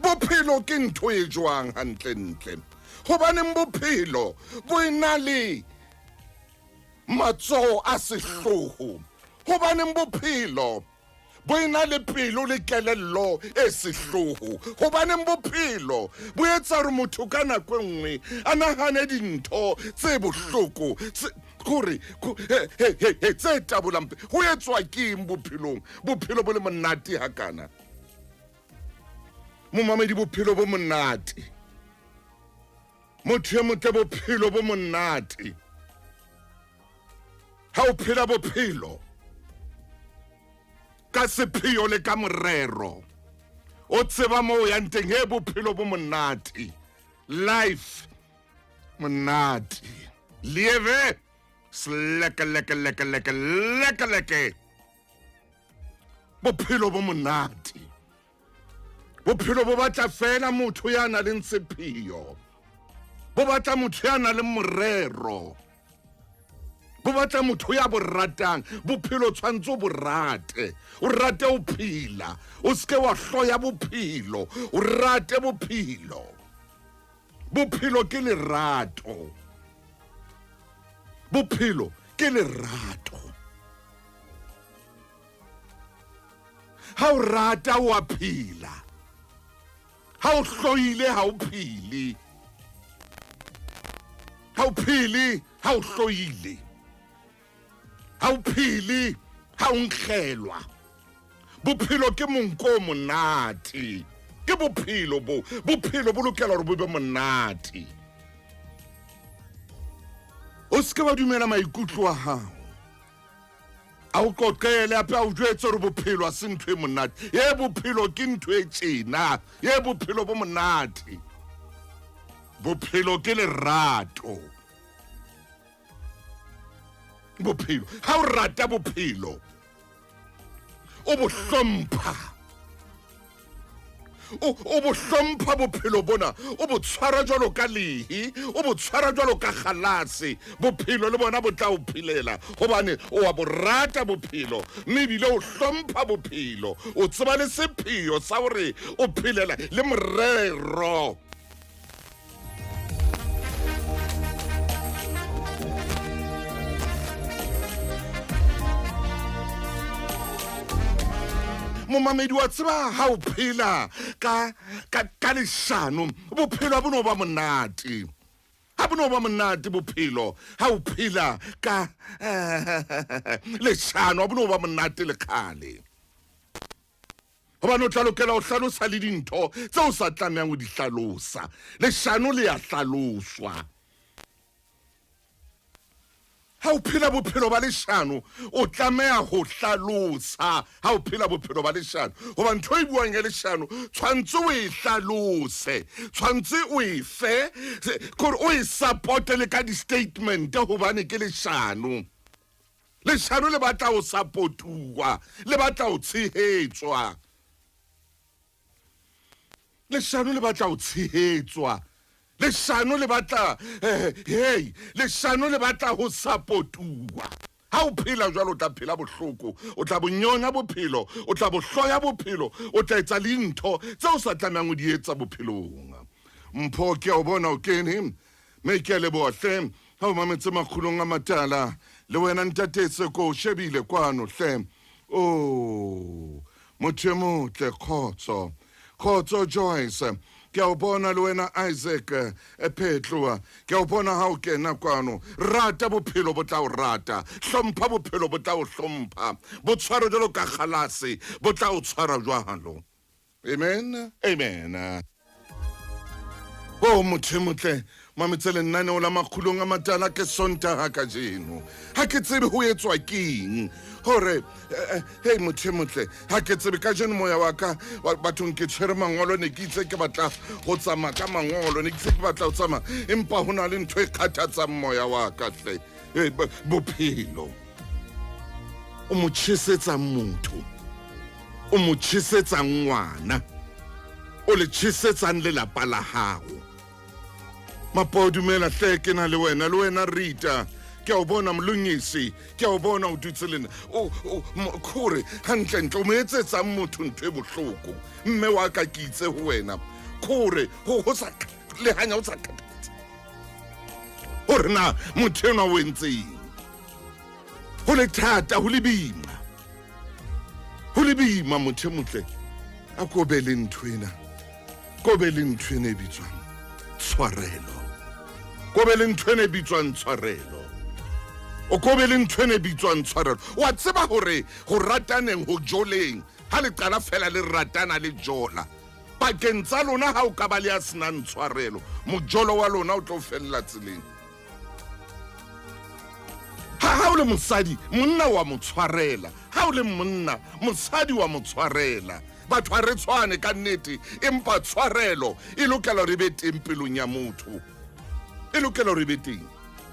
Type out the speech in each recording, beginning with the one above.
bophelo ke ntho e jwang hantle-ntle hobaneng bophelo bo ena le matsoho a sehloho hobaneng bophelo bo ena le pelo le kelello e sehloho hobaneng bophelo bo etsa hore motho ka nako e nngwe a nahane dintho tse bohloko gore tse tabolang ho etswa keng bophelong bophelo bo le monate hakana momamedi bophelo bo monate motho e motle bophelo bo monate ha o phela bophelo ka sepheo le ka morero o tseba mo ya nteng he bophelo bo monate life monate live leke bophelo bo monate bophelo bo batla fela motho ya na le sepheo bo batla motho ya na le morero bo batla motho ya bo ratang bophelo tshwantse o bo rate o rate o phela o ske wa hloya bophelo o rate bophelo bophelo ke lerato bophelo ke lerato ha o rata o a phela ha o hloile ha o phele ha o phele ha o hloile ha o phele ha o nkgelwa bophelo ke monko monate ke bophelo bo lokela hore bo be monate o ske wa dumela maikutlo a hao a o qoqele ape a o jwetse hore bophelo a se ntho e monate ye bophelo ke ntho e tjena ye bophelo bo monate bophelo ke lerato bophelo ha o rata bophelo o bo hlompha o bo hlompha bophelo bona o bo tshwara jwalo ka lehi o bo tshwara jwalo ka khalase bophelo le bona bo tla o phelela hobane o a bo rata bophelo mme ebile o hlompha bophelo o tseba le sepheo sa hore o phelela le morero momamedi wa tseba ha o phela ka leshano bophelo bo no ba monate ha bo no ba monate bophelo ha o phela ka leshano bo no ba monate le khale hobane o tla lokela ho hlalosa le dintho tseo sa tlamehang ho di hlalosa leshano le ya hlaloswa ha o phela bophelo ba leshano o tlameha ho hlalosa ha o phela bophelo ba leshano hoba ntho e buang ya leshano tshwantse o e hlalose tshwantse o e fe kore o e support le ka di statement hobane ke leshano le batla o supportuwa le batla o tshehetswa leshano le batla o tshehetswa leshano le batla leshano le batla ho supportuwa ha o phela jwalo o tla phela bohloko o tla bonyonya bophelo o tla bohloya bophelo o tla etsa le ntho tseo sa tlamehang o di etsa bophelong mpho ke o bona o kene mekele bohle ha o mametse Makgulong A Matala le wena ntatetse ko shebile kwano hle motho motle khotso Joyce ke a bona le wena Isaac Ephetloa ke a bona ha o kena kwano rata bophelo bo tla o rata hlompha bophelo bo tla o hlompha bo tshwara jalo ka khalase bo tla o tshwara jwalo amen motho motle mametsele nnane o la Makgulong A Matala ke Sontaga ka jeno ha ke tsebe ho etswa keng hore motho motle ha ke tsebe ka jeno moya wa ka bathong ke tshwere mangolo ne ke itse ke batla go tsama ka mangolo ne ke itse ke batla go tsama empa hona le ntho e khathatsang moya wa ka hle bophelo o mo tjhesetsa motho o mo tjhesetsa ngwana o le tjhesetsang le lapa la hao Mapodumela hle ke na le wena Rita ke a o bona molongisi ke a o bona o dutse lena kore gantlentle o mo etsetsang motho ntho e botlhoko mme wa ka ke itse ho wena kore go sa lehanya o sa kgathatse gore na motho enwa o entseng go le thata go le boima motho motle a ko be le ntwena ko be le ntwena e bitswang tshwarelo ko be le ntwena e bitswang tshwarelo o ko be le ntwena e bitswang tshwarelo wa tseba gore go rataneng go joleng ha le qala fela le ratana le jola pakeng tsa lona ha o ka ba le a senang tshwarelo mojolo wa lona o tlo fella tseleng ha o le mosadi monna wa motshwarela ha o le monna mosadi wa motshwarela batho a re tshwane ka nnete empa tshwarelo e lokela re be teng pelong ya motho e lokela re be teng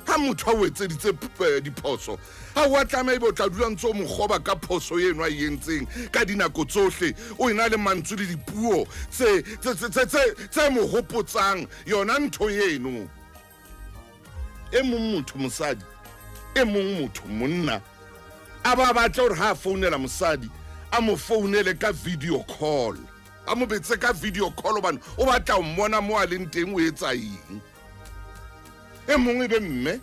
ha motho a wetseditse diphoso ha wa tlameha bo tla dula ntse o mogoba ka phoso eno a yentseng ka dinako tsohle o ina le mantswe le dipuo tse mo hopotsang yona ntho yeno e mong motho mosadi e mong motho monna a ba batla gore ha founela mosadi a mo founele ka video call a mo betse ka video call obane o batla o mmona mo a leng teng o etsa eng e mongwe be mme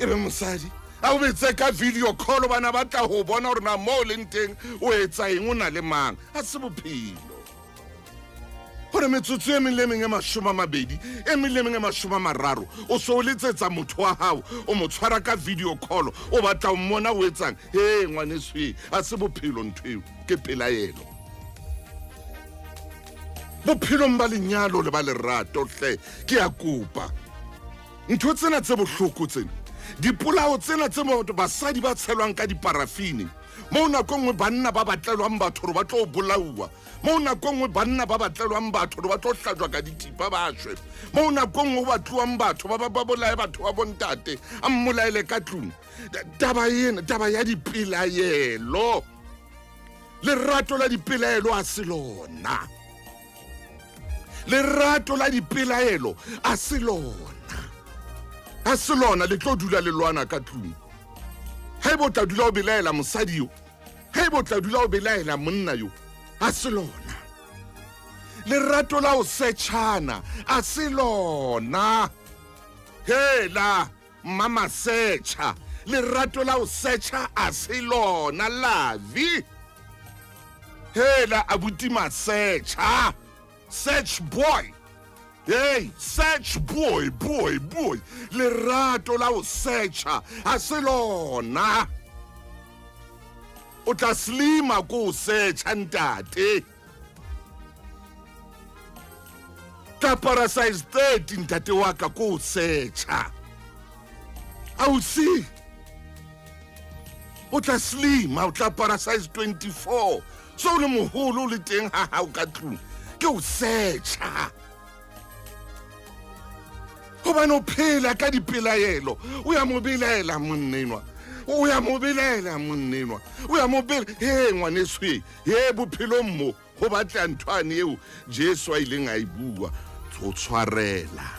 e be mosadi a o betse ka video call obane batla go bona gore na mo o leng teng o etsa eng o na le mang a se bophelo gore metsotso e meng le meng e 20 e meng le meng e 30 o so o letsetsa motho wa gago o mo tshwara ka video call o batla o mmona o etsang he ngwaneswe a se bophelo ntho eo ke pelaelo bophelong ba lenyalo le ba lerato hle ke a kopa ntho tsena tse bohloko tsena dipolao tsena tse motho basadi ba tshelwang ka diparafini mo nako nngwe banna ba batlelwang batho re ba tlo bolaua mo nako nngwe banna ba batlelwang batho re ba tlo hlajwa ka dithipa ba shwe mo nako nngwe ba tluwang batho ba bolae batho ba bontate a mmolaele ka tlung taba ya dipilaelo lerato la dipilaelo a se lona lerato la dipilaelo a se lona le tlo dula le lwana ka tlung ha bo tla dula o belaela mosadi yo ha bo tla dula o belaela monna yo a se lona lerato la o setšhana a se lona hela mama setšha lerato la o setšha a se lona lavi hela abuti masetšha search boy hey search boy lerato la o setšha a se lona o tla slima ko o setšha ntate tla parasize 30 ntate wa ka ko o setšha ausi o tla slima o tla parasize 24 so le moholo le teng ha o ka tlung ke o setšha gobane o phela ka dipelaelo o ya mo belaela monnenwa o ya mo belaela monnenwa o ya mo bela he ngwaneswe he bophelong mo go batla nthwane eo Jesu a ileng a e bua go tshwarela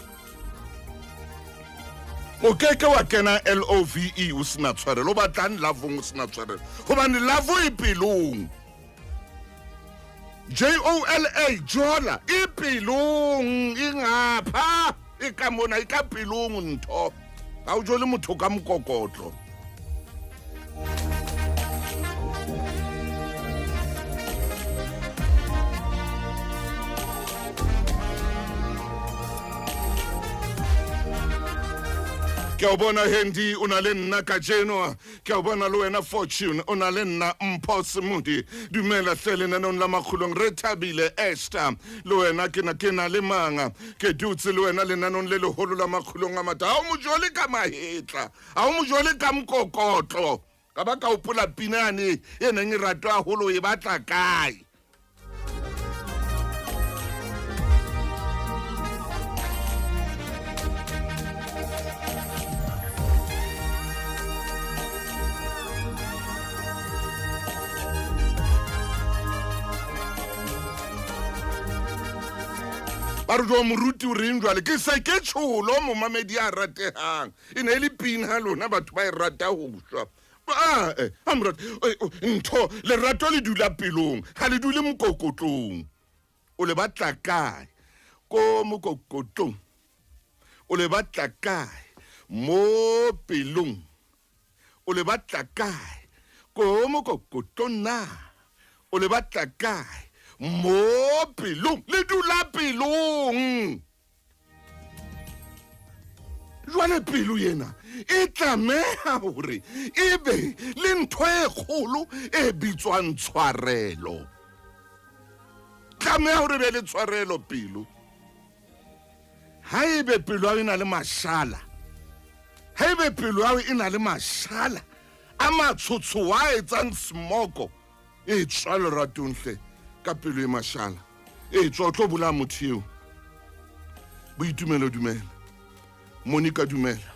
o keke wa kena LOVE o sena tshwarelo o batlang lavong o sena tshwarelo gobane lavo e pelong JOLA jola e pelong e ngapha e ka mona e ka pelong ntho ga o jole motho ka mokokotlo ke o bona Hendi o na le nna ka jeno ke o bona le wena Fortune o na le nna Mpho Semudi dumela hlele nanong la Makgulong re thabile Esther le wena ke na le manga ke dutse le wena le nanong le leholo la Makgulong a Matala ha o mo jole ka mahetla ha o mo jole ka mokokotlo ka ba ka o pula pinane e neng e ratwa holo e batla kae ba re jo moruti o reng jwale ke se ke tsholo mo mamedi a ratehang e ne le pin ha lona batho ba e rata ho shwa amrat ntho le rato le dula pelong ha le dule mokokotlong o le batla kae ko mokokotlong o le batla kae mo pelong o le batla kae ko mokokotlong na o le batla kae mo pelong le dula pelong jwale pelo yena e tlameha hore e be le ntho e kgolo e bitswang tshwarelo tlameha hore be le tshwarelo pelo ha ebe pelo ya ena le mashala ha ebe pelo ya ena le mashala a matshotsho wa etsang smoko e tswa leratong hle ka pelo e mashala e tswa tlo bula motheo boitumelo dumela Monica dumela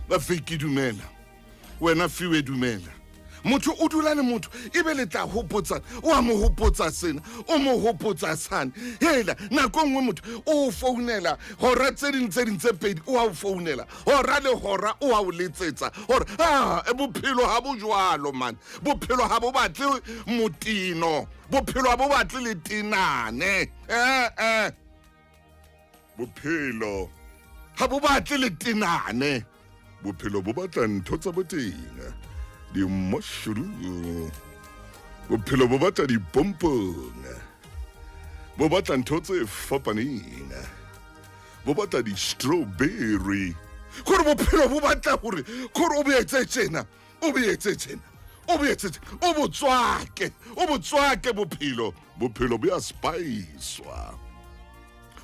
ba fake dumela wena fiwe dumela motho o dula le motho e be le tla hopotsa o a mo hopotsa sena o mo hopotsa sana hela nako nngwe motho o founela hora tse ding tse pedi o a o founela hora le hora o a o letsetsa hore bophelo ha bo jwalo man bophelo ha bo batle motino bophelo ha bo batle le tinane bophelo ha bo batle le tinane bophelo bo batla ntho tsa boteng di mushroom bophelo bo batla dipompong bo batla ntho tse fapaneng bo batla di strawberry gore bophelo bo batla gore o boetse tjena o botswake bophelo bo ya spicewa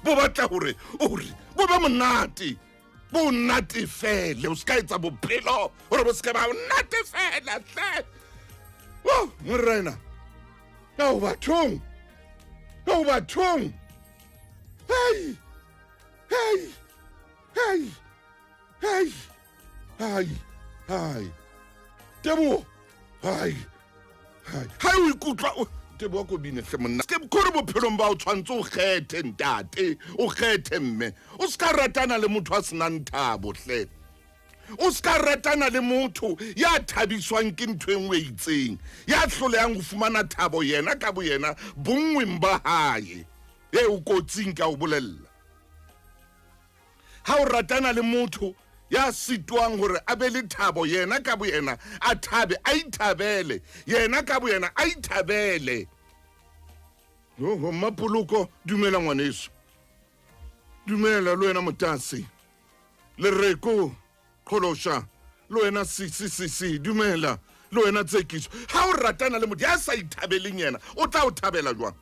bo batla gore bo be monate bo nnate fele o ska etsa bophelo gore bo ska ba nnate fela hle morena o bathong hey tebo hai o ikutlwa tebo go bine hle monna ke gore bophelong ba o tshwantse o kgethe ntate o kgethe mme o ska ratana le motho a senang thabo hle o ska ratana le motho ya thabiswang ke ntho engwe itseng ya hlolehang go fumana thabo yena ka bo yena bongweng ba hae o kotsing ka o bolella ha o ratana le motho ya sitwang hore a be le thabo yena ka bo yena a thabe a ithabele yena ka bo yena a ithabele mapuluko dumela ngwaneso dumela lo wena motasi le reko kholosha lo wena si dumela lo wena tsekiso ha o ratana le motho ya sa ithabeleng yena o tla o thabela jwang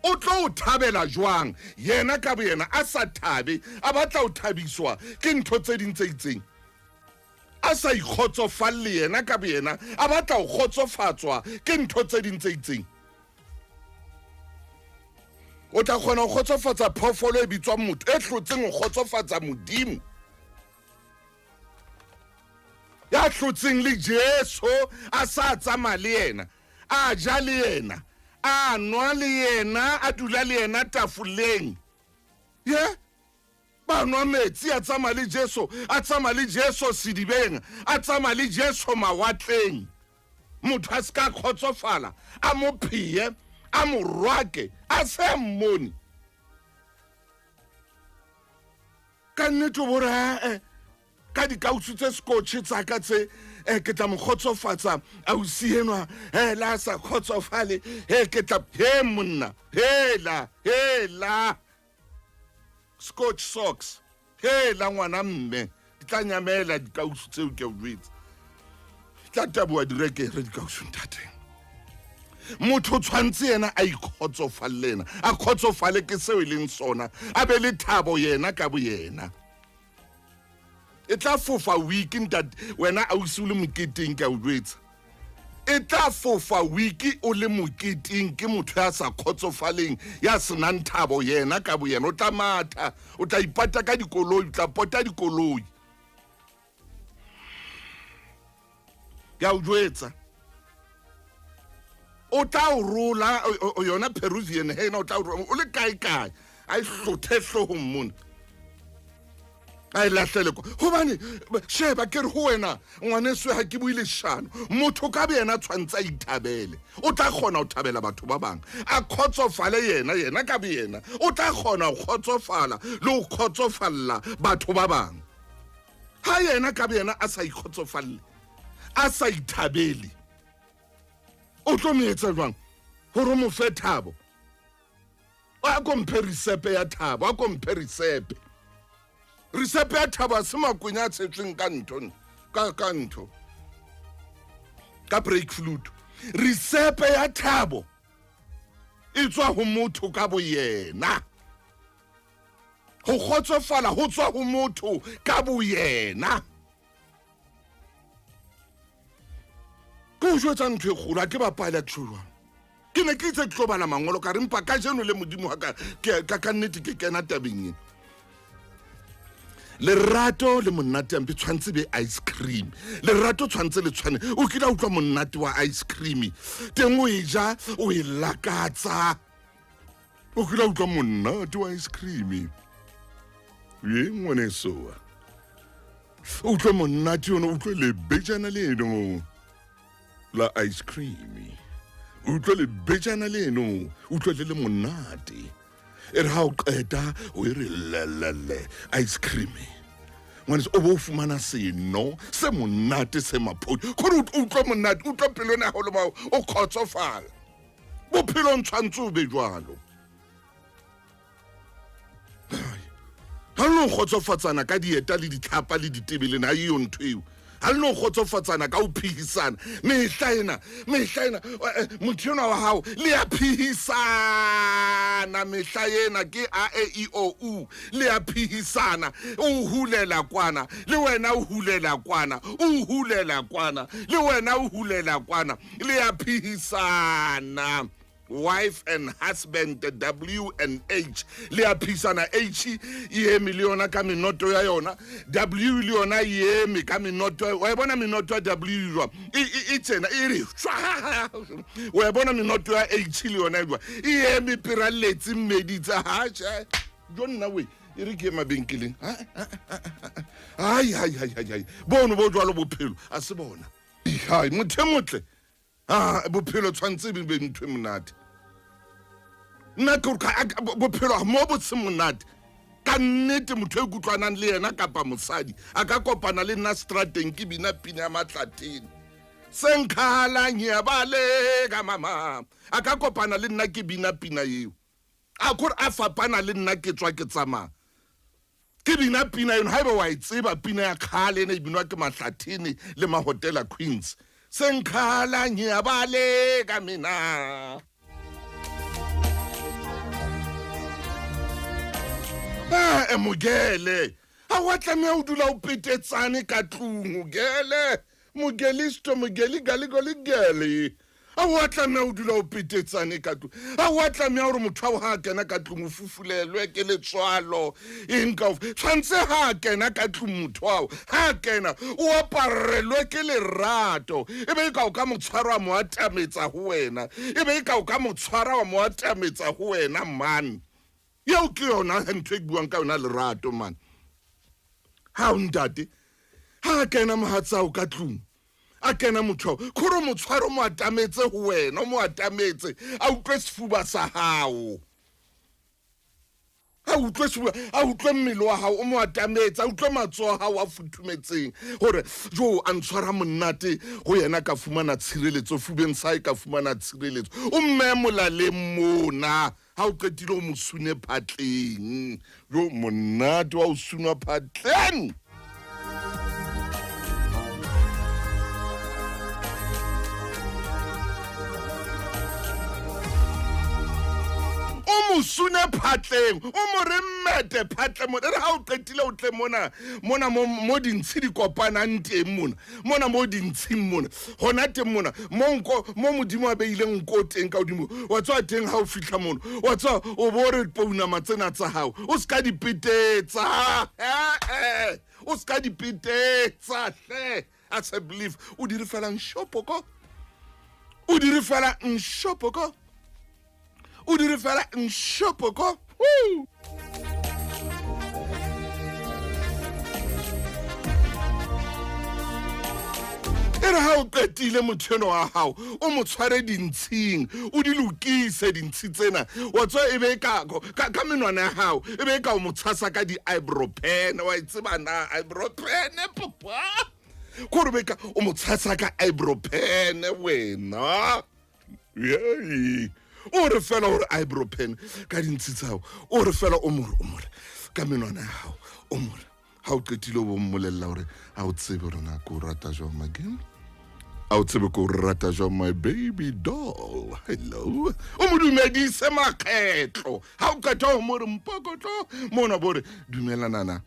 o tlo o thabela jwang yena ka bo yena a sa thabe a batla o thabiswa ke ntho tse ding tse itseng a sa ikgotsofalle yena ka bo yena a batla o kgotsofatswa ke ntho tse ding tse itseng o tla kgona go kgotsofatsa phofolo e bitswang motho e hlotseng go kgotsofatsa modimo ya hlotseng le Jesu a sa tsamaya le yena a ja le yena a nwa le yena a dula le yena tafoleng ba nwa metsi a tsamaya le Jesu a tsamaya le Jesu sedibeng a tsamaya le Jesu mawatleng motho a ska kgotsofala a mo phiye a mo rwake a se mmone ka nnete bora ka dikausu tse skotšhe tsaka tse ke tla mo kgotsofatsa ausi enwa la sa kgotsofale ke tla monna hela scotch socks hela ngwana mme di tla nyamela dikausu tseo ke o jwetsa tla taboa direkere dikausu ntateng motho tshwantse yena a ikgotsofalle a kgotsofale ke seo e leng sona a be le thabo yena ka bo yena e tla fofa wiki ntate wena ausi o le moketeng ka o jwetsa e tla fofa wiki o le moketeng ke motho ya sa kgotsofaleng ya senang thabo yena ka bo yena o tla matha o tla ipata ka dikoloi o tla pota dikoloi ya o jwetsa o tla o rola yona Peruvian hena o tla o rola o le kae a hlothe hlohong mona a lahlele ko hobane sheba ke re ho wena ngwaneso ha ke buile Leshano motho ka be yena tshwantsa ithabele o tla khona o thabela batho ba bang a khotsofale yena ka be yena o tla khona o khotsofala le o khotsofalla batho ba bang ha yena ka be yena a sa ikhotsofalle a sa ithabele o tlo me etsa jwang hore mo fe thabo a compare recipe ya thabo a compare recipe ya thabo se makwenya tshetsweng ka ntho ka break flute recipe ya thabo e tswa ho motho ka bo yena ho khotsofala ho tswa ho motho ka bo yena go jwetsa ntho e kgolo ke ba pilot tshwana ke ne ke itse ke tlo bala mangolo ka rimpa ka jeno le modimo wa ka nnete ke kena tabeng ena lerato le monate ampe tshwantse be ice cream lerato tshwantse le tshwane o kila utlwa monate wa ice cream teng o e ja o e lakatsa o kila utlwa monate wa ice cream ye ngwaneso o utlwa monate yona o utlwa le bejana leno la ice cream utlwa le bejana leno utlwa le monate e re ha o qeta o e re lelele ice cream ngwaneso o bo fumana seno se monate se maphodi khore utlwa monate utlwa pelong ya holo bao o khotsofala bophelo ntshwantse o be jwalo ha lo khotsofatsana ka dieta le ditlhapa le ditebele na iyo ntho eo ha lo khotsofatsana ka o phihisana mehla ena motho yona wa hao le ya phihisana mehla ena ke a e I o u le ya phihisana o hulela kwana le wena o hulela kwana o hulela kwana le wena o hulela kwana le ya phihisana wife and husband W and H le a phisana H ye miliona ka minoto ya yona W le yona ye me ka minoto wa bona minoto ya W jwa I tsena I re wa bona minoto ya H le yona jwa ye me piraletsi mmeditsa ha ja jonna we I re ke mabenkeleng ai bono bo jwalo bophelo a se bona hai mothemotle bophelo tshwantse be ntwe monate nna ke bophelo mo bo se monate ka nnete motho e kutlwanang le yena kapa mosadi a ka kopana le nna strateng ke bina pina ya matlateng senkhalang ya bale ka mama a ka kopana le nna ke bina pina eo a kore a fapana le nna ke tswa ke tsamaya ke bina pina eno haeba wa itseba pina ya khale ene e binwa ke Matlathini le mahotela Queens senkhala ngiyabale ka mina Mugele a wa tlameha o dula o petetsane ka tlung gele mugelisto mugeli galigoli a wa tlameha o dula o petetsane ka tlung a wa tlameha hore motho wa ha kena ka tlung o fufulelwe ke letswalo inka tshwantse ha kena ka tlung motho wa ha kena o aparelwe ke lerato ebe ka o ka motshwaro wa mo atametsa ho wena ebe ka o ka motshwaro wa mo atametsa ho wena man yo ke yona ntwe buang ka yona lerato man ha o ntate ha kena mohatsa o ka tlung a kena motho khoro motshwaro mo atametse ho wena mo atametse a utlwe sefuba sa hao a utlwe mmele wa hao o mo atametse a utlwe matsoho a hao a futhumetseng hore jo a ntshwara monate go yena ka fumana tshireletso fubeng sa ka fumana tshireletso o mmemola le mona ha o qetile o mosune phatleng jo monate wa o sunwa phatleng Sune phatleng o mo remmete phatle mo re ha o qetile o tle mona mo dintshi di kopanang teng mona mo dintshing mona hona teng mona mo modimo a beileng nko teng ka odimo wa tswa teng ha o fihla mona wa tswa o bo re pouna matsena tsa hao o ska dipetetsa o ska dipetetsa hle as a belief o di referang shopo ko o dire fela nshopoko o dire fela nshopoko Woo! Ere ha o qetile motsheno wa hao o mo tshware dintshing o di lokise dintshi tsena wa tswa e be ka menwana ya hao e be ka o mo tshasa ka di eyebrow pen wa itseba na eyebrow pen papa go re be ka o mo tshasa ka eyebrow pen wena yey o re fela o re eyebrow pen ka dintshi tsao o re fela o more ka menwana ya hao o more ha o qetile o bo mmolella hore ha o tsebe rona ko rata jwang again a o tsebe ko rata jwang my baby doll hello o mo dumedise makgetlo ha o qeta o mo re mpokotlo mona bore dumelanana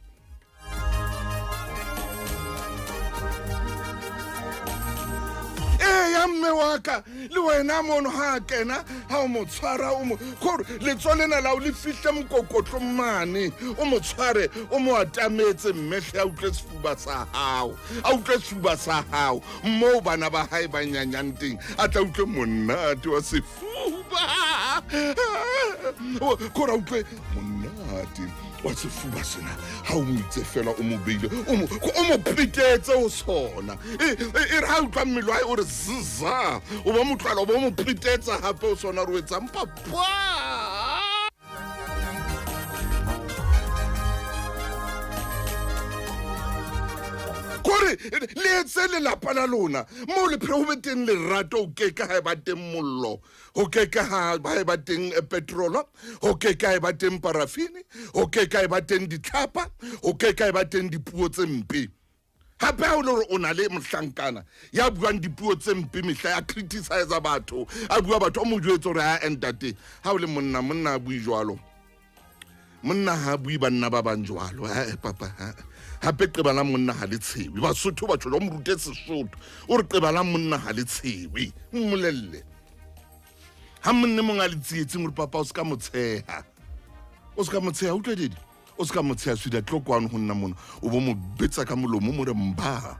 ya mme wa ka le wena mono ha kena ha o mo tshwara o mo gore le tsolena la o le fihle mokokotlo mane o mo tshware o mo atametse mmehle a utlwe sefuba sa hao mo bana ba hae ba nyanyang teng a tla utlwe monate wa sefuba gore a utlwe monate wa sefuba sena ha o motse fela o mo beile o mo pritetse o sona e re ha utlwa mmele wa o re ziza o ba motlala o ba mo pritetsa hape o sona re o etsang papa kore le etse lelapa la lona mo le pheo be teng lerato o keke ha e ba teng mollo o keke ha ba e ba teng petrolo o keke ha e ba teng parafini o keke ha e ba teng ditlhapa o keke ha e ba teng dipuo tse mpe hape ha o le gore o na le mohlankana ya buang dipuo tse mpe mehla ya criticize batho a bua batho o mo jwetse gore a entate ha o le monna a bui jwalo monna ha bui banna ba bang jwalo papa hape qebala monna ha le tshewe basotho ba tsholo mo rute Sesotho o re qebala monna ha le tshewe mmolelle ha monne mong a le tsietseng gore papa o ska motsheha o utlwe o ska motsheha swida tlokwane go nna mona o bo mo betsa ka molomo mo re mba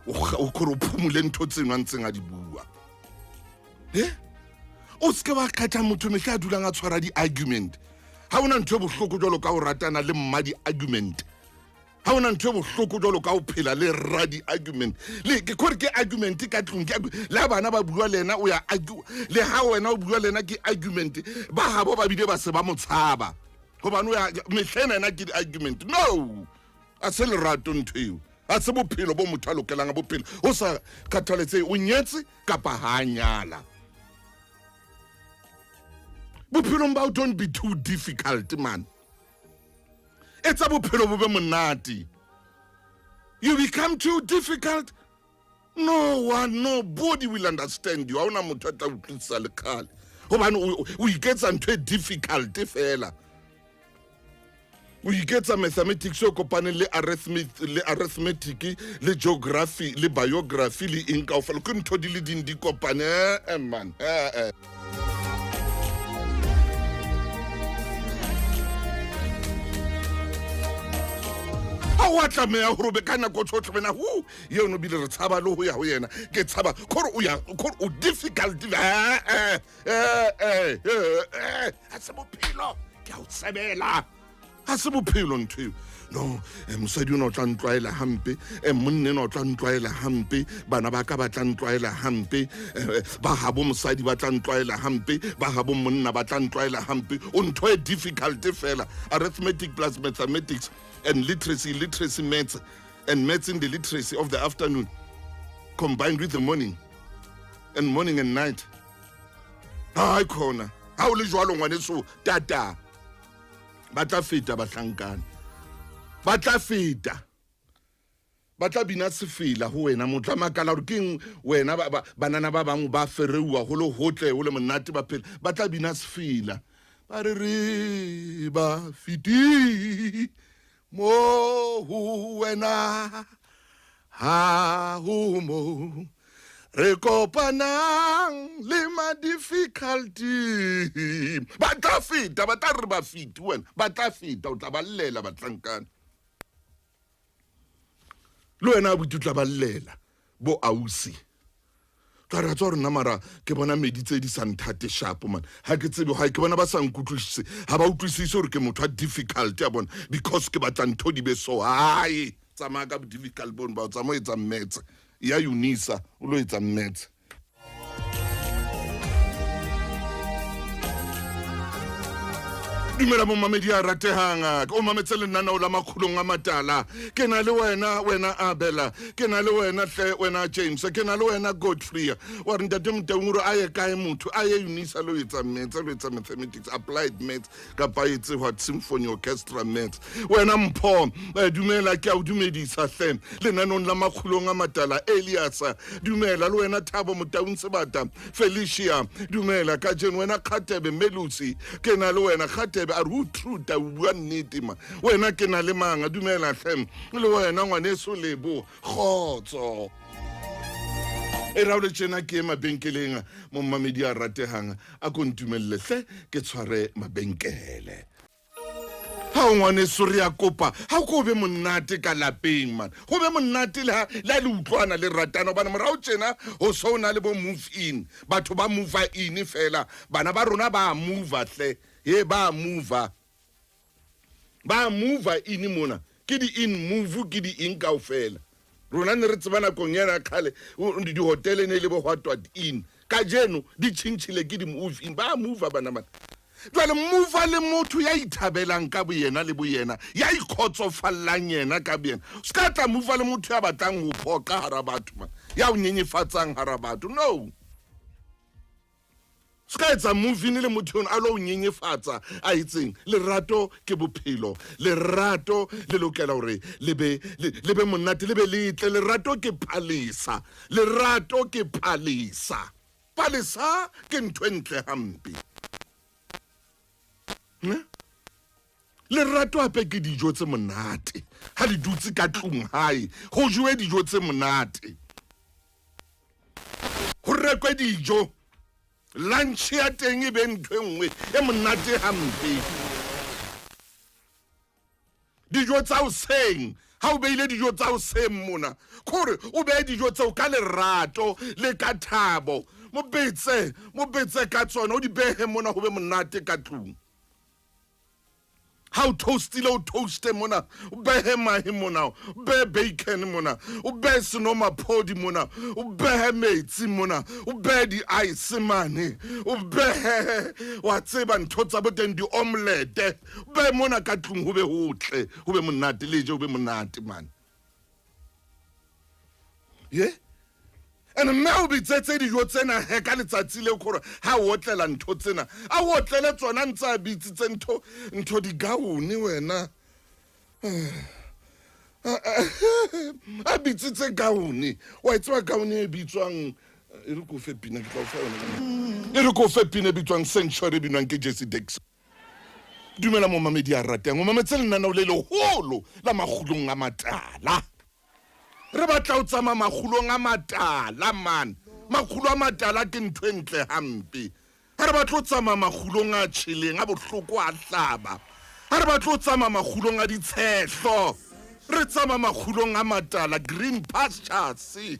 o khore o phumule ntho tsengwa ntseng a di bua o ska ba khatha motho mehla a dulang a tshwara di-argument ha ona ntho e bohloko jwalo ka o ratana le mma di-argument ha ona ntho e bohloko jwalo ka o phela le ra di-argument le ke kore ke argument ka tlong le bana ba bua le ena o ya argue le ha wena o bua le ena ke argument ba habo ba bile ba se ba motshaba gobane o ya mehlena ena ke di-argument no a se lerato ntho eo a se bophelo bo motho a lokelang a bophelo o sa kgathaletse o nyetse kapa ha a nyala bophelo ba don't be too difficult man it's a bophelo bo be monate you become too difficult nobody will understand you ha ona motho a tla utlwisa le khale gobane o iketsa ntho e difficult fela o iketsa mathematics o kopane le arithmetic le geography le biography le eng kaofela ke ntho di le ding di kopane man a wa tlameya gore be ka nako tsotlhe bena ye ono bile re tshaba le go ya go yena ke tshaba kore o difficult a se bophelo ke a o tsebela a se bophelo ntho eo no mosadi o ne o tla ntlwaela hampe monne ne o tla ntlwaela hampe bana ba ka ba tla ntlwaela hampe ba habo mosadi ba tla ntlwaela hampe ba habo monna ba tla ntlwaela hampe o ntho e difficult fela arithmetic plus mathematics and literacy maths and maths in the literacy of the afternoon combined with the morning and night ha khona ha o le jwalo ngwaneso tata ba tla feta bahlankana ba tla feta ba tla bina sefela ho wena motla makala re keng wena banana ba bang ba ferewa go le hotle o le monate ba phela ba tla bina sefela ba re ba fiti mo hu wena ha hu mo re kopanang le ma difficulty ba tla feta ba tla re ba fiti wena ba tla feta o tla ba llela batlankana le wena a bututla ba llela bo ausi ka ra tswa rona mara ke bona meditse di santhate sharp man ha ke tsebe ha ke bona ba sa nkutlwisise ha ba utlwisise hore ke motho a difficult ya bona because ke batla ntho di be so hae tsamaya ka difficult bona ba tsamaya etsa metse ya unisa o lo etsa metse dumela mo mamedi a ratehanga o mametse lenaneo la Makgulong A Matala ke na le wena Abela ke na le wena hle wena James ke na le wena Godfrey wa re ntate Motaung re aye kae motho aye unisa lo etsa mathematics applied maths ka pa etse what symphony orchestra maths wena Mpho dumela ke a dumedisa hle lenaneo la Makgulong A Matala Elias dumela le wena Thabo Motaung Sebata Felicia dumela ka jeno wena Khatebe Melusi ke na le wena Khatebe a ru truta bua nnete ma wena ke na le manga dumela hlem le wena ngwaneso lebo khotso e raule tjena ke mabenkeleng mo mamedi a ratehang a kontumelle hle ke tshware mabenkele ha ngwaneso re a kopa ha go be monate ka lapeng man go be monate la le utlwana le ratana bana morao tjena ho sona le bo move in batho ba move in fela bana ba rona ba move hle he ba move in mona ke di in move ke di in kaofela rona ne re tsebana konyana khale di hotel ne le bo what in ka jeno di chinchile ke di move in ba move bana bana jwale move le motho ya ithabelang ka boyena le boyena ya ikhotsofallang yena ka boyena ska tla move le motho ya batlang ho phoka hara batho man ya o nyenyefatsang hara batho no ska etsa movie le motho a lo nyenyefatsa a itseng lerato ke bophelo lerato le lokela hore le be monate le be letle lerato ke palesa lerato ke palesa ke ntho entle hampe lerato ape ke dijo tse monate ha di dutse ka tlung hae ho jowe dijo tse monate ho rekwe dijo lunch ya teng e be ntho enngwe e monate hampe dijo tsa hoseng ha o beile dijo tsa hoseng mona kore o be dijo tsa ka lerato le ka thabo mo betse ka tsona o di behe mona ho be monate ka tlung how toastile o toaste mona o behe mahi mona o behe bacon mona o behe senomaphodi mona o behe metsi mona o behe di ice mane o behe wa tseba ntho tsa boteng di omelette o behe mona ka tlung ho be hotle ho be monate leje ho be monate man yeah and now be tsetse dijo tsena he ka letsatsi le khore ha o otlela ntho tsena a o otlele tsona ntsa bitsitse ntho di gauni wena a bitsitse gauni wa itse gauni e bitswang e re ko fe pina ke tla o fa yona e re ko fe pina bitswang sanctuary binwang ke Jesse Dex dumela mo mamedi a rateng o mametse lenana o le holo la Makgulong A Matala re batla o tsama Makgulong A Matala man Makgulo a Matala ke ntho entle hampe ha re batla o tsama Makgulong a tshileng a bohloko a hlaba ha re batla o tsama Makgulong a ditshehlo re tsama Makgulong A Matala green pastures